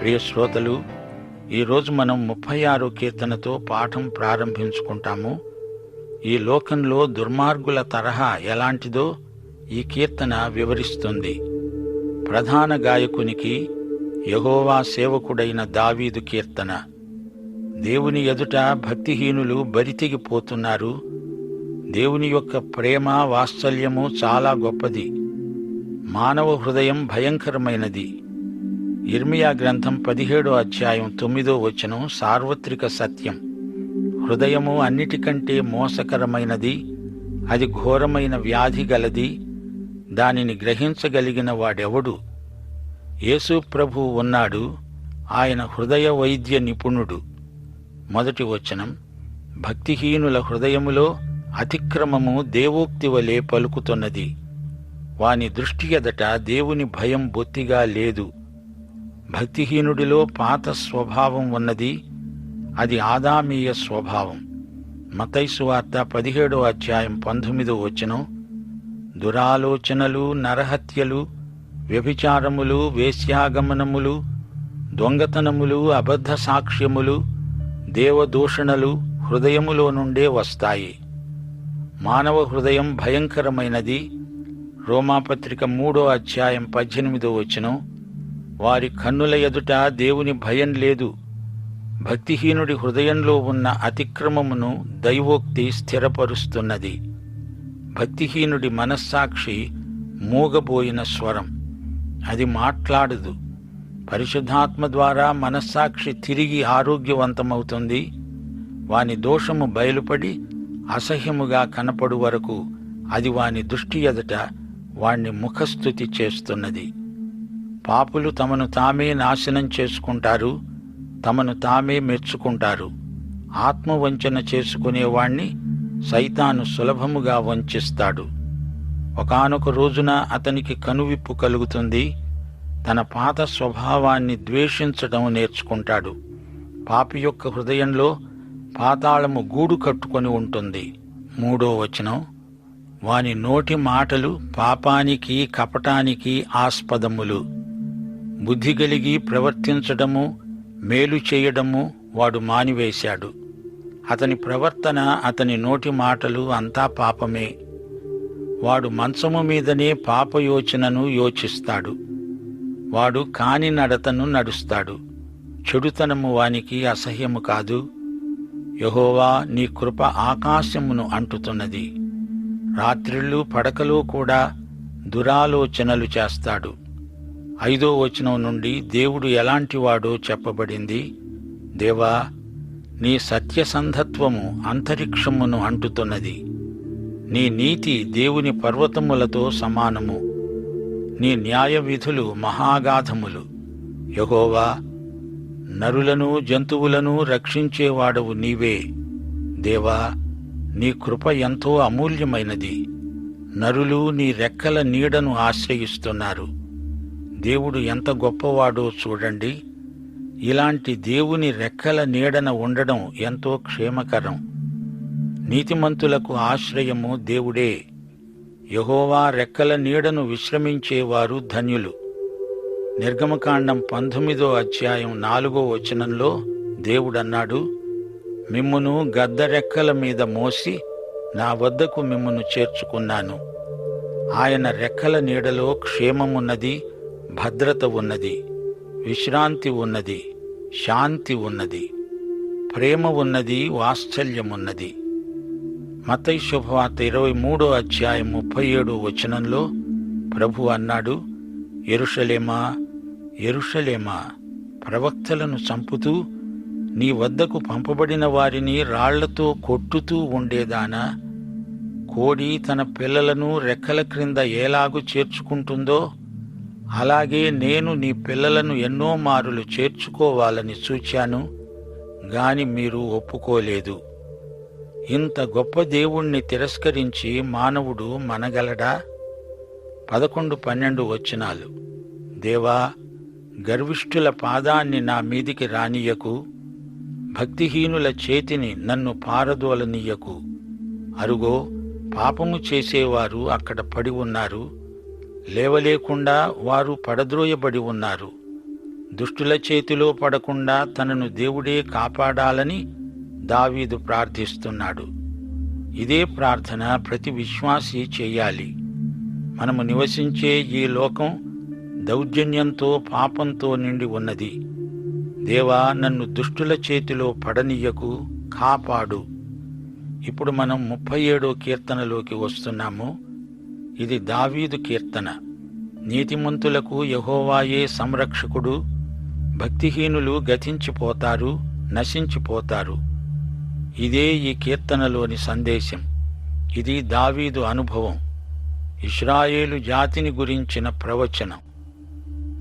ప్రియ శ్రోతలు, ఈరోజు మనం 36 కీర్తనతో పాఠం ప్రారంభించుకుంటాము. ఈ లోకంలో దుర్మార్గుల తరహా ఎలాంటిదో ఈ కీర్తన వివరిస్తుంది. ప్రధాన గాయకునికి, యెహోవా సేవకుడైన దావీదు కీర్తన. దేవుని ఎదుట భక్తిహీనులు బరితెగిపోతున్నారు. దేవుని యొక్క ప్రేమ వాత్సల్యము చాలా గొప్పది. మానవ హృదయం భయంకరమైనది. యిర్మీయా గ్రంథం 17వ అధ్యాయం 9వ వచనం సార్వత్రిక సత్యం. హృదయము అన్నిటికంటే మోసకరమైనది, అది ఘోరమైన వ్యాధి గలది, దానిని గ్రహించగలిగిన వాడెవడు? యేసు ప్రభువు ఉన్నాడు, ఆయన హృదయ వైద్య నిపుణుడు. మొదటి వచనం, భక్తిహీనుల హృదయములో అతిక్రమము దేవోక్తి వలె పలుకుతున్నది. వాని దృష్టి ఎదట దేవుని భయం బొత్తిగా లేదు. భక్తిహీనుడిలో పాత స్వభావం ఉన్నది, అది ఆదామీయ స్వభావం. మత్తయి సువార్త 17వ అధ్యాయం 19వ వచనం, దురాలోచనలు, నరహత్యలు, వ్యభిచారములు, వేశ్యాగమనములు, దొంగతనములు, అబద్ధ సాక్ష్యములు, దేవదూషణలు హృదయములో నుండే వస్తాయి. మానవ హృదయం భయంకరమైనది. రోమాపత్రిక 3వ అధ్యాయం 18వ వచనం, వారి కన్నుల ఎదుట దేవుని భయం లేదు. భక్తిహీనుడి హృదయంలో ఉన్న అతిక్రమమును దైవోక్తి స్థిరపరుస్తున్నది. భక్తిహీనుడి మనస్సాక్షి మూగబోయిన స్వరం, అది మాట్లాడదు. పరిశుద్ధాత్మ ద్వారా మనస్సాక్షి తిరిగి ఆరోగ్యవంతమవుతుంది. వాని దోషము బయలుపడి అసహ్యముగా కనపడు వరకు అది వాని దృష్టి ఎదుట వాణ్ణి ముఖస్థుతి చేస్తున్నది. పాపులు తమను తామే నాశనం చేసుకుంటారు, తమను తామే మెచ్చుకుంటారు. ఆత్మవంచన చేసుకునేవాణ్ణి సైతాను సులభముగా వంచిస్తాడు. ఒకానొక రోజున అతనికి కనువిప్పు కలుగుతుంది. తన పాత స్వభావాన్ని ద్వేషించడం నేర్చుకుంటాడు. పాపి యొక్క హృదయంలో పాతాళము గూడు కట్టుకొని ఉంటుంది. 3వ వచనం, వాని నోటి మాటలు పాపానికి కపటానికి ఆస్పదములు. బుద్ధి కలిగి ప్రవర్తించడము, మేలు చేయడము వాడు మానివేశాడు. అతని ప్రవర్తన, అతని నోటి మాటలు అంతా పాపమే. వాడు మంచము మీదనే పాపయోచనను యోచిస్తాడు. వాడు కాని నడతను నడుస్తాడు. చెడుతనము వానికి అసహ్యము కాదు. యెహోవా, నీ కృప ఆకాశమును అంటుతున్నది. రాత్రిళ్ళు పడకలో కూడా దురాలోచనలు చేస్తాడు. 5వ వచనం నుండి దేవుడు ఎలాంటివాడో చెప్పబడింది. దేవా, నీ సత్యసంధత్వము అంతరిక్షమును అంటుతున్నది. నీ నీతి దేవుని పర్వతములతో సమానము. నీ న్యాయ విధులు మహాగాధములు. యెహోవా, నరులను జంతువులను రక్షించేవాడవు నీవే. దేవా, నీ కృప ఎంతో అమూల్యమైనది. నరులు నీ రెక్కల నీడను ఆశ్రయిస్తున్నారు. దేవుడు ఎంత గొప్పవాడో చూడండి. ఇలాంటి దేవుని రెక్కల నీడన ఉండడం ఎంతో క్షేమకరం. నీతిమంతులకు ఆశ్రయము దేవుడే. యెహోవా రెక్కల నీడను విశ్రమించేవారు ధన్యులు. నిర్గమకాండం 19వ అధ్యాయం 4వ వచనంలో దేవుడన్నాడు, మిమ్మును గద్ద రెక్కల మీద మోసి నా వద్దకు మిమ్మును చేర్చుకున్నాను. ఆయన రెక్కల నీడలో క్షేమమున్నది, భద్రత ఉన్నది, విశ్రాంతి ఉన్నది, శాంతి ఉన్నది, ప్రేమ ఉన్నది, వాత్సల్యమున్నది. మత్తయి శుభవార్త 23వ అధ్యాయం 37వ వచనంలో ప్రభు అన్నాడు, యెరూషలేమా, యెరూషలేమా, ప్రవక్తలను చంపుతూ నీ వద్దకు పంపబడిన వారిని రాళ్లతో కొట్టుతూ ఉండేదానా? కోడి తన పిల్లలను రెక్కల క్రింద ఎలాగు చేర్చుకుంటుందో అలాగే నేను నీ పిల్లలను ఎన్నో మారులు చేర్చుకోవాలని చూచాను, గాని మీరు ఒప్పుకోలేదు. ఇంత గొప్ప దేవుణ్ణి తిరస్కరించి మానవుడు మనగలడా? 11-12 వచనాలు, దేవా, గర్విష్ఠుల పాదాన్ని నా మీదికి రానియకు, భక్తిహీనుల చేతిని నన్ను పారదోలనీయకు. అరుగో, పాపము చేసేవారు అక్కడ పడి ఉన్నారు, లేవలేకుండా వారు పడద్రోయబడి ఉన్నారు. దుష్టుల చేతిలో పడకుండా తనను దేవుడే కాపాడాలని దావీదు ప్రార్థిస్తున్నాడు. ఇదే ప్రార్థన ప్రతి విశ్వాసీ చేయాలి. మనము నివసించే ఈ లోకం దౌర్జన్యంతో, పాపంతో నిండి ఉన్నది. దేవా, నన్ను దుష్టుల చేతిలో పడనీయకు, కాపాడు. ఇప్పుడు మనం 37వ కీర్తనలోకి వస్తున్నాము. ఇది దావీదు కీర్తన. నీతిమంతులకు యెహోవాయే సంరక్షకుడు. భక్తిహీనులు గతించిపోతారు, నశించిపోతారు. ఇదే ఈ కీర్తనలోని సందేశం. ఇది దావీదు అనుభవం, ఇశ్రాయేలు జాతిని గురించిన ప్రవచనం.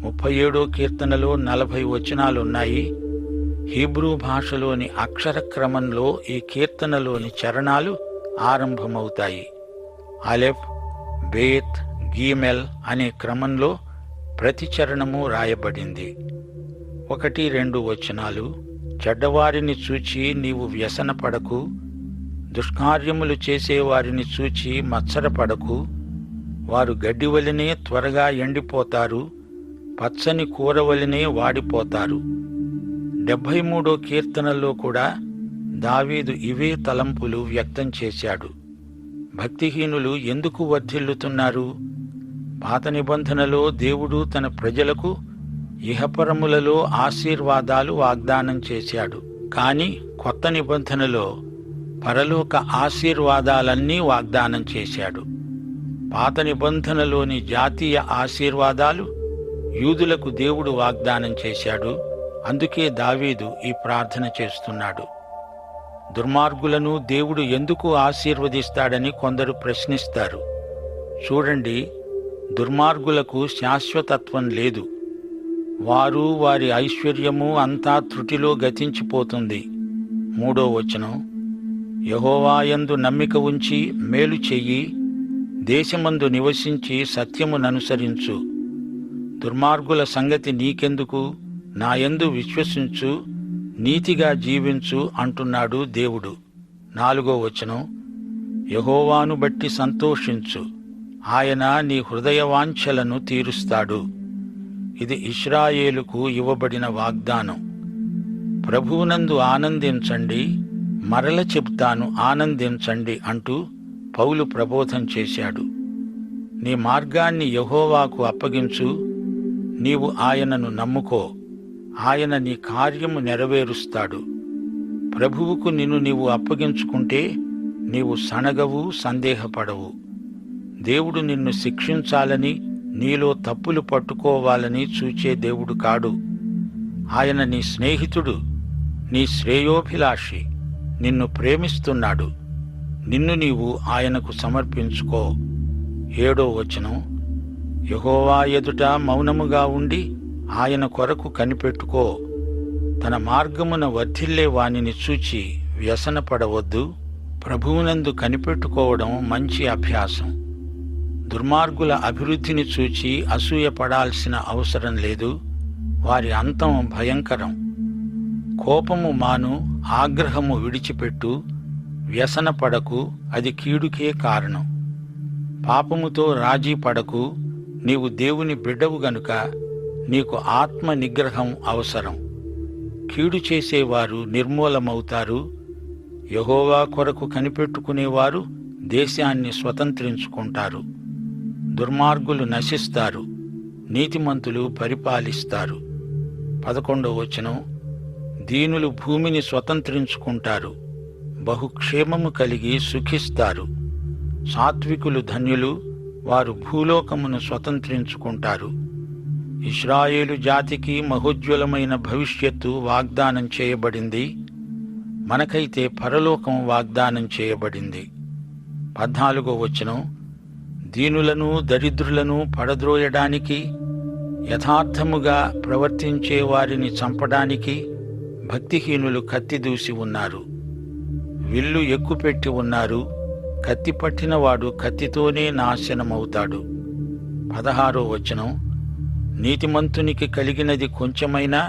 37వ కీర్తనలో 40 వచనాలున్నాయి. హీబ్రూ భాషలోని అక్షర క్రమంలో ఈ కీర్తనలోని చరణాలు ఆరంభమవుతాయి. అలెఫ్, బేత్, గీమెల్ అనే క్రమంలో ప్రతి చరణము రాయబడింది. 1-2 వచనాలు. చెడ్డవారిని చూచి నీవు వ్యసనపడకు, దుష్కార్యములు చేసేవారిని చూచి మత్సరపడకు. వారు గడ్డివలనే త్వరగా ఎండిపోతారు, పచ్చని కూరవలనే వాడిపోతారు. 73వ కీర్తనలో కూడా దావీదు ఇవే తలంపులు వ్యక్తం చేశాడు. భక్తిహీనులు ఎందుకు వర్ధిల్లుతున్నారు? పాత నిబంధనలో దేవుడు తన ప్రజలకు ఇహపరములలో ఆశీర్వాదాలు వాగ్దానం చేశాడు. కాని కొత్త నిబంధనలో పరలోక ఆశీర్వాదాలన్నీ వాగ్దానం చేశాడు. పాత నిబంధనలోని జాతీయ ఆశీర్వాదాలు యూదులకు దేవుడు వాగ్దానం చేశాడు. అందుకే దావీదు ఈ ప్రార్థన చేస్తున్నాడు. దుర్మార్గులను దేవుడు ఎందుకు ఆశీర్వదిస్తాడని కొందరు ప్రశ్నిస్తారు. చూడండి, దుర్మార్గులకు శాశ్వతత్వం లేదు. వారు, వారి ఐశ్వర్యము అంతా త్రుటిలో గతించిపోతుంది. 3వ వచనం. యెహోవాయందు నమ్మిక ఉంచి మేలు చెయ్యి, దేశమందు నివసించి సత్యముననుసరించు. దుర్మార్గుల సంగతి నీకెందుకు? నాయందు విశ్వసించు, నీతిగా జీవించు అంటున్నాడు దేవుడు. 4వ వచనం. యెహోవాను బట్టి సంతోషించు, ఆయన నీ హృదయవాంఛలను తీరుస్తాడు. ఇది ఇశ్రాయేలుకు ఇవ్వబడిన వాగ్దానం. ప్రభువునందు ఆనందించండి, మరల చెబుతాను ఆనందించండి అంటూ పౌలు ప్రబోధం చేశాడు. నీ మార్గాన్ని యెహోవాకు అప్పగించు, నీవు ఆయనను నమ్ముకో, ఆయన నీ కార్యము నెరవేరుస్తాడు. ప్రభువుకు నిన్ను నీవు అప్పగించుకుంటే నీవు సణగవు, సందేహపడవు. దేవుడు నిన్ను శిక్షించాలని, నీలో తప్పులు పట్టుకోవాలని చూచే దేవుడు కాడు. ఆయన నీ స్నేహితుడు, నీ శ్రేయోభిలాషి, నిన్ను ప్రేమిస్తున్నాడు. నిన్ను నీవు ఆయనకు సమర్పించుకో. 7వ వచనం. యెహోవా ఎదుట మౌనముగా ఉండి ఆయన కొరకు కనిపెట్టుకో. తన మార్గమున వర్ధిల్లే వానిని చూచి వ్యసనపడవద్దు. ప్రభువునందు కనిపెట్టుకోవడం మంచి అభ్యాసం. దుర్మార్గుల అభివృద్ధిని చూచి అసూయపడాల్సిన అవసరం లేదు. వారి అంతం భయంకరం. కోపము మాను, ఆగ్రహము విడిచిపెట్టు, వ్యసనపడకు, అది కీడుకే కారణం. పాపముతో రాజీ పడకు, నీవు దేవుని బిడ్డవు గనుక నీకు ఆత్మ నిగ్రహం అవసరం. కీడు చేసేవారు నిర్మూలమవుతారు. యెహోవా కొరకు కనిపెట్టుకునేవారు దేశాన్ని స్వతంత్రించుకుంటారు. దుర్మార్గులు నశిస్తారు, నీతిమంతులు పరిపాలిస్తారు. 11వ వచనం. దీనులు భూమిని స్వతంత్రించుకుంటారు, బహుక్షేమము కలిగి సుఖిస్తారు. సాత్వికులు ధన్యులు, వారు భూలోకమును స్వతంత్రించుకుంటారు. ఇశ్రాయేలు జాతికి మహోజ్వలమైన భవిష్యత్తు వాగ్దానం చేయబడింది. మనకైతే పరలోకం వాగ్దానం చేయబడింది. 14వ వచనం. దీనులను, దరిద్రులను పడద్రోయడానికి, యథార్థముగా ప్రవర్తించే వారిని చంపడానికి భక్తిహీనులు కత్తిదూసి ఉన్నారు. విల్లు ఎక్కుపెట్టి ఉన్నారు. కత్తి పట్టినవాడు కత్తితోనే నాశనమవుతాడు. 16వ వచనం. నీతిమంతునికి కలిగినది కొంచెమైనా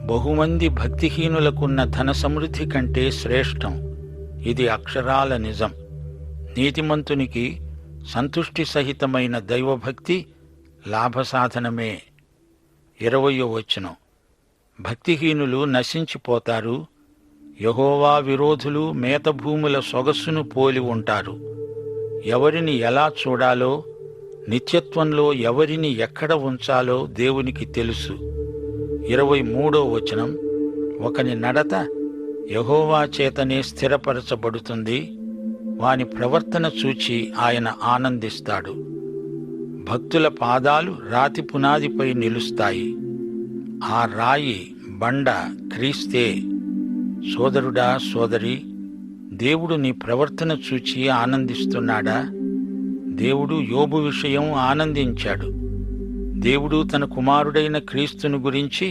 బహుమంది భక్తిహీనులకున్న ధన సమృద్ధి కంటే శ్రేష్టం. ఇది అక్షరాల నిజం. నీతిమంతునికి సంతుష్టి సహితమైన దైవభక్తి లాభసాధనమే. 20వ వచనం. భక్తిహీనులు నశించిపోతారు. యెహోవా విరోధులు మేతభూముల సొగసును పోలి ఉంటారు. ఎవరిని ఎలా చూడాలో, నిత్యత్వంలో ఎవరిని ఎక్కడ ఉంచాలో దేవునికి తెలుసు. 23వ వచనం. ఒకని నడత యెహోవా చేతనే స్థిరపరచబడుతుంది. వాని ప్రవర్తన చూచి ఆయన ఆనందిస్తాడు. భక్తుల పాదాలు రాతి పునాదిపై నిలుస్తాయి. ఆ రాయి బండ క్రీస్తే. సోదరుడా, సోదరి, దేవుడు నీ ప్రవర్తన చూచి ఆనందిస్తున్నాడా? దేవుడు యోబు విషయం ఆనందించాడు. దేవుడు తన కుమారుడైన క్రీస్తును గురించి,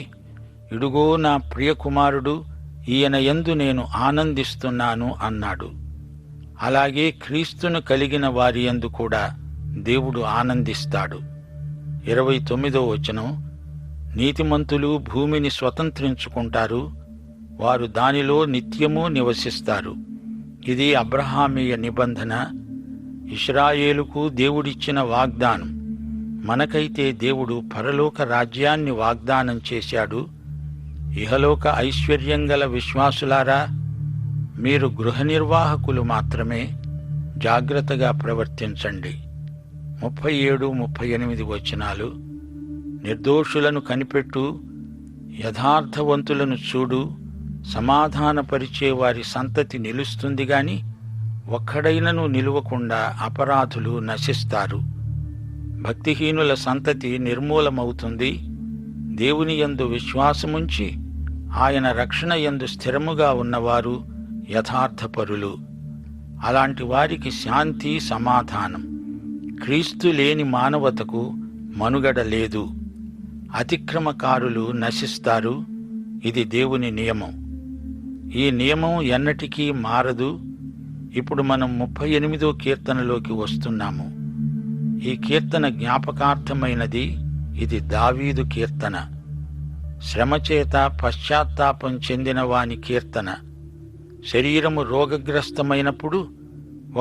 ఇడుగో నా ప్రియ కుమారుడు, ఈయన యందు నేను ఆనందిస్తున్నాను అన్నాడు. అలాగే క్రీస్తును కలిగిన వారి యందు కూడా దేవుడు ఆనందిస్తాడు. 29వ వచనం. నీతిమంతులు భూమిని స్వతంత్రించుకుంటారు. వారు దానిలో నిత్యము నివసిస్తారు. ఇది అబ్రహామీయ నిబంధన, ఇశ్రాయేలుకు దేవుడిచ్చిన వాగ్దానం. మనకైతే దేవుడు పరలోక రాజ్యాన్ని వాగ్దానం చేశాడు. ఇహలోక ఐశ్వర్యం గల విశ్వాసులారా, మీరు గృహ నిర్వాహకులు మాత్రమే. జాగ్రత్తగా ప్రవర్తించండి. 37, 38 వచనాలు. నిర్దోషులను కనిపెట్టు, యథార్థవంతులను చూడు. సమాధానపరిచే వారి సంతతి నిలుస్తుంది గాని ఒక్కడైనను నిలువకుండా అపరాధులు నశిస్తారు. భక్తిహీనుల సంతతి నిర్మూలమవుతుంది. దేవుని యందు విశ్వాసముంచి ఆయన రక్షణ యందు స్థిరముగా ఉన్నవారు యథార్థపరులు. అలాంటి వారికి శాంతి, సమాధానం. క్రీస్తు లేని మానవతకు మనుగడ లేదు. అతిక్రమకారులు నశిస్తారు. ఇది దేవుని నియమం. ఈ నియమం ఎన్నటికీ మారదు. ఇప్పుడు మనం 38వ కీర్తనలోకి వస్తున్నాము. ఈ కీర్తన జ్ఞాపకార్థమైనది. ఇది దావీదు కీర్తన. శ్రమచేత పశ్చాత్తాపం చెందిన వాని కీర్తన. శరీరము రోగగ్రస్తమైనప్పుడు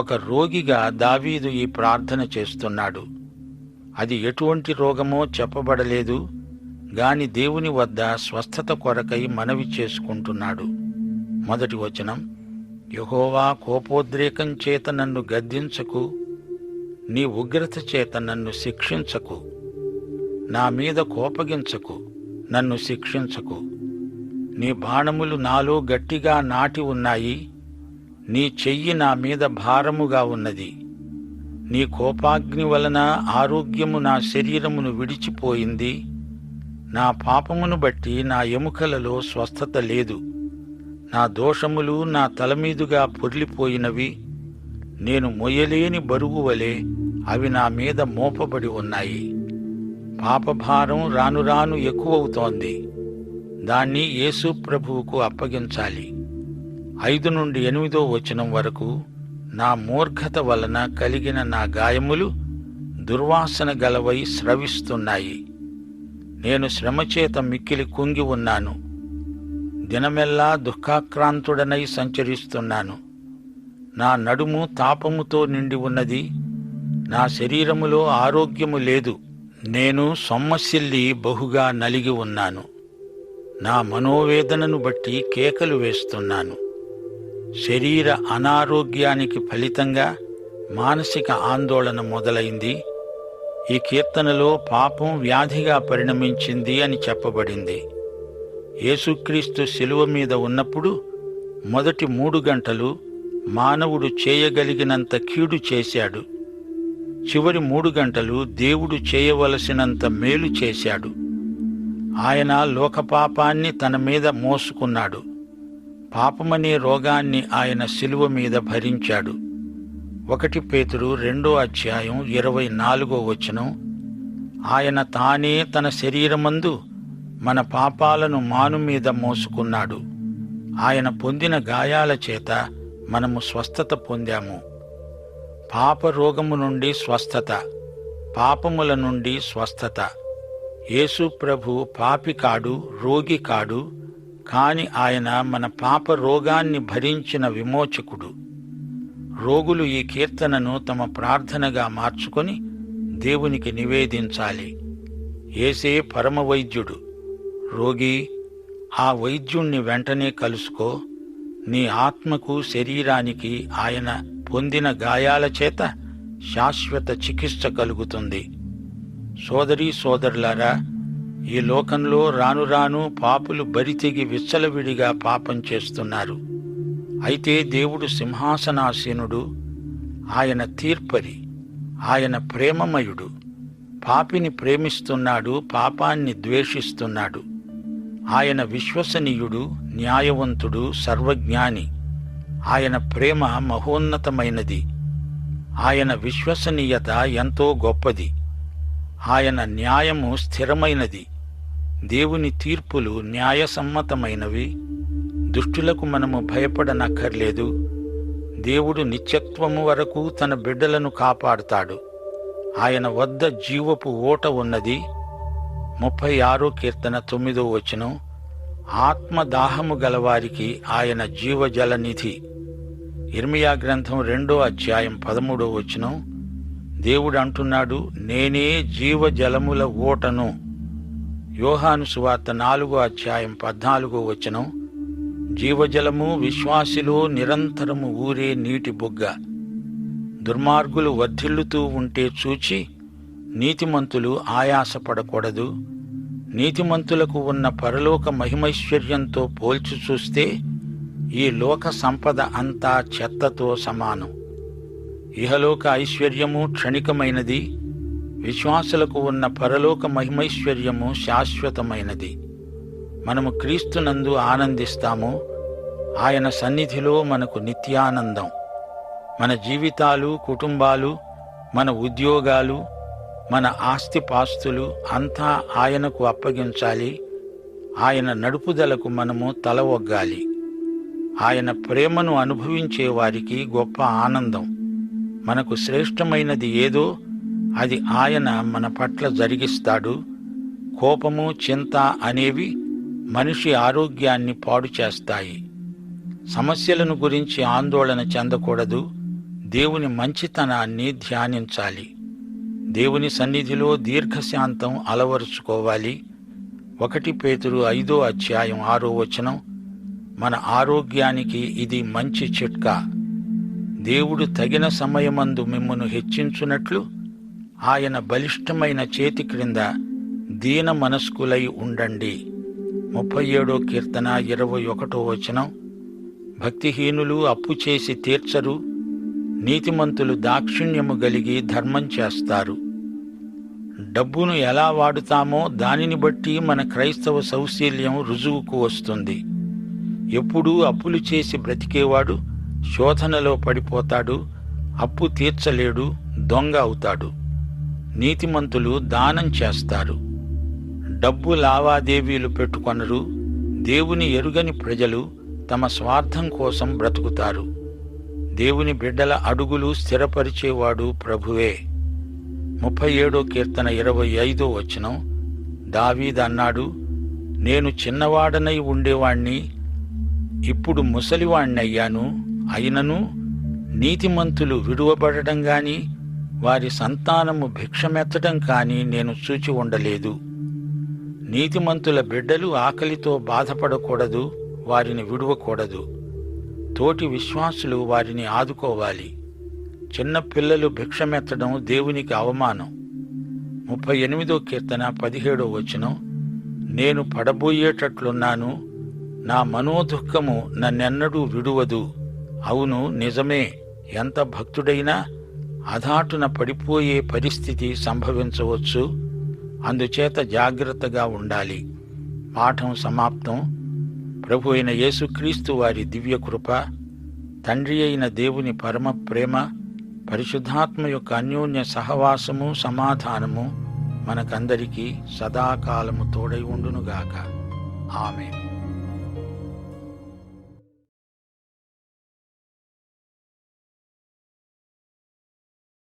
ఒక రోగిగా దావీదు ఈ ప్రార్థన చేస్తున్నాడు. అది ఎటువంటి రోగమో చెప్పబడలేదు గాని దేవుని వద్ద స్వస్థత కొరకై మనవి చేసుకుంటున్నాడు. 1వ వచనం. యెహోవా, కోపోద్రేకం చేత నన్ను గద్దించకు, నీ ఉగ్రత చేత నన్ను శిక్షించకు. నా మీద కోపగించకు, నన్ను శిక్షించకు. నీ బాణములు నాలో గట్టిగా నాటి ఉన్నాయి. నీ చెయ్యి నా మీద భారముగా ఉన్నది. నీ కోపాగ్ని వలన ఆరోగ్యము నా శరీరమును విడిచిపోయింది. నా పాపమును బట్టి నా ఎముకలలో స్వస్థత లేదు. నా దోషములు నా తలమీదుగా పొర్లిపోయినవి. నేను మొయ్యలేని బరువు వలె అవి నా మీద మోపబడి ఉన్నాయి. పాపభారం రాను రాను ఎక్కువవుతోంది. దాన్ని యేసు ప్రభువుకు అప్పగించాలి. 5 నుండి 8వ వచనం వరకు. నా మూర్ఖత వలన కలిగిన నా గాయములు దుర్వాసన గలవై స్రవిస్తున్నాయి. నేను శ్రమచేత మిక్కిలి కుంగి ఉన్నాను. దినమెల్లా దుఃఖాక్రాంతుడనై సంచరిస్తున్నాను. నా నడుము తాపముతో నిండి ఉన్నది. నా శరీరములో ఆరోగ్యము లేదు. నేను సొమ్మసిల్లి బహుగా నలిగి ఉన్నాను. నా మనోవేదనను బట్టి కేకలు వేస్తున్నాను. శరీర అనారోగ్యానికి ఫలితంగా మానసిక ఆందోళన మొదలైంది. ఈ కీర్తనలో పాపం వ్యాధిగా పరిణమించింది అని చెప్పబడింది. యేసుక్రీస్తు శిలువ మీద ఉన్నప్పుడు మొదటి 3 గంటలు మానవుడు చేయగలిగినంత కీడు చేశాడు. చివరి 3 గంటలు దేవుడు చేయవలసినంత మేలు చేశాడు. ఆయన లోకపాపాన్ని తన మీద మోసుకున్నాడు. పాపమనే రోగాన్ని ఆయన శిలువ మీద భరించాడు. 1 పేతురు 2వ అధ్యాయం 24వ వచనం. ఆయన తానే తన శరీరమందు మన పాపాలను మాను మీద మోసుకున్నాడు. ఆయన పొందిన గాయాల చేత మనము స్వస్థత పొందాము. పాప రోగము నుండి స్వస్థత, పాపముల నుండి స్వస్థత. యేసు ప్రభు పాపి కాడు, రోగి కాడు, కాని ఆయన మన పాప రోగాన్ని భరించిన విమోచకుడు. రోగులు ఈ కీర్తనను తమ ప్రార్థనగా మార్చుకొని దేవునికి నివేదించాలి. యేసే పరమ వైద్యుడు. రోగి, ఆ వైద్యుణ్ణి వెంటనే కలుసుకో. నీ ఆత్మకు శరీరానికి ఆయన పొందిన గాయాల చేత శాశ్వత చికిత్స కలుగుతుంది. సోదరీ సోదరులారా, ఈ లోకంలో రాను రాను పాపులు బరితెగి విచ్చలవిడిగా పాపం చేస్తున్నారు. అయితే దేవుడు సింహాసనాసీనుడు, ఆయన తీర్పరి, ఆయన ప్రేమమయుడు. పాపిని ప్రేమిస్తున్నాడు, పాపాన్ని ద్వేషిస్తున్నాడు. ఆయన విశ్వసనీయుడు, న్యాయవంతుడు, సర్వజ్ఞాని. ఆయన ప్రేమ మహోన్నతమైనది. ఆయన విశ్వసనీయత ఎంతో గొప్పది. ఆయన న్యాయము స్థిరమైనది. దేవుని తీర్పులు న్యాయసమ్మతమైనవి. దుష్టులకు మనము భయపడనక్కర్లేదు. దేవుడు నిత్యత్వము వరకు తన బిడ్డలను కాపాడుతాడు. ఆయన వద్ద జీవపు ఓట ఉన్నది. 36 కీర్తన 9వ వచనం. ఆత్మదాహము గలవారికి ఆయన జీవజలనిధి. ఇర్మియా గ్రంథం 2వ అధ్యాయం 13వ వచనం. దేవుడు అంటున్నాడు, నేనే జీవజలముల ఓటను. యోహాను సువార్త 4వ అధ్యాయం 14వ వచనం. జీవజలము విశ్వాసిలో నిరంతరము ఊరే నీటి బుగ్గ. దుర్మార్గులు వర్ధిల్లుతూ ఉంటే చూచి నీతిమంతులు ఆయాసపడకూడదు. నీతిమంతులకు ఉన్న పరలోక మహిమైశ్వర్యంతో పోల్చి చూస్తే ఈ లోక సంపద అంతా చెత్తతో సమానం. ఇహలోక ఐశ్వర్యము క్షణికమైనది. విశ్వాసులకు ఉన్న పరలోక మహిమైశ్వర్యము శాశ్వతమైనది. మనము క్రీస్తునందు ఆనందిస్తాము. ఆయన సన్నిధిలో మనకు నిత్యానందం. మన జీవితాలు, కుటుంబాలు, మన ఉద్యోగాలు, మన ఆస్తిపాస్తులు అంతా ఆయనకు అప్పగించాలి. ఆయన నడుపుదలకు మనము తల ఒగ్గాలి. ఆయన ప్రేమను అనుభవించే వారికి గొప్ప ఆనందం. మనకు శ్రేష్టమైనది ఏదో అది ఆయన మన పట్ల జరిగిస్తాడు. కోపము, చింత అనేవి మనిషి ఆరోగ్యాన్ని పాడు చేస్తాయి. సమస్యలను గురించి ఆందోళన చెందకూడదు. దేవుని మంచితనాన్ని ధ్యానించాలి. దేవుని సన్నిధిలో దీర్ఘశాంతం అలవరుచుకోవాలి. 1 పేతురు 5వ అధ్యాయం 6వ వచనం. మన ఆరోగ్యానికి ఇది మంచి చిట్కా. దేవుడు తగిన సమయమందు మిమ్మును హెచ్చించున్నట్లు ఆయన బలిష్టమైన చేతి క్రింద దీన మనస్కులై ఉండండి. 37వ కీర్తన 21వ వచనం. భక్తిహీనులు అప్పు చేసి తీర్చరు. నీతిమంతులు దాక్షిణ్యము గలిగి ధర్మం చేస్తారు. డబ్బును ఎలా వాడుతామో దానిని బట్టి మన క్రైస్తవ సౌశీల్యం రుజువుకు వస్తుంది. ఎప్పుడూ అప్పులు చేసి బ్రతికేవాడు శోధనలో పడిపోతాడు, అప్పు తీర్చలేడు, దొంగ అవుతాడు. నీతిమంతులు దానం చేస్తారు. డబ్బు లావాదేవీలు పెట్టుకొనరు. దేవుని ఎరుగని ప్రజలు తమ స్వార్థం కోసం బ్రతుకుతారు. దేవుని బిడ్డల అడుగులు స్థిరపరిచేవాడు ప్రభువే. 37వ కీర్తన 25వ వచనం. దావీదు అన్నాడు, నేను చిన్నవాడనై ఉండేవాణ్ణి, ఇప్పుడు ముసలివాణ్ణయ్యాను. అయినను నీతిమంతులు విడువబడడం గాని వారి సంతానము భిక్షమెత్తడం కాని నేను చూచి ఉండలేదు. నీతిమంతుల బిడ్డలు ఆకలితో బాధపడకూడదు, వారిని విడువకూడదు. తోటి విశ్వాసులు వారిని ఆదుకోవాలి. చిన్న పిల్లలు భిక్షమెత్తడం దేవునికి అవమానం. 38వ కీర్తన 17వ వచనం. నేను పడబోయేటట్లున్నాను, నా మనోదుఃఖము నన్నెన్నడూ విడువదు. అవును, నిజమే. ఎంత భక్తుడైనా అధాటున పడిపోయే పరిస్థితి సంభవించవచ్చు. అందుచేత జాగ్రత్తగా ఉండాలి. పాఠం సమాప్తం. ప్రభు అయిన యేసుక్రీస్తు వారి దివ్యకృప, తండ్రి అయిన దేవుని పరమ ప్రేమ, పరిశుద్ధాత్మ యొక్క అన్యోన్య సహవాసము, సమాధానము మనకందరికీ సదాకాలము తోడై ఉండునుగాక. ఆమేన్.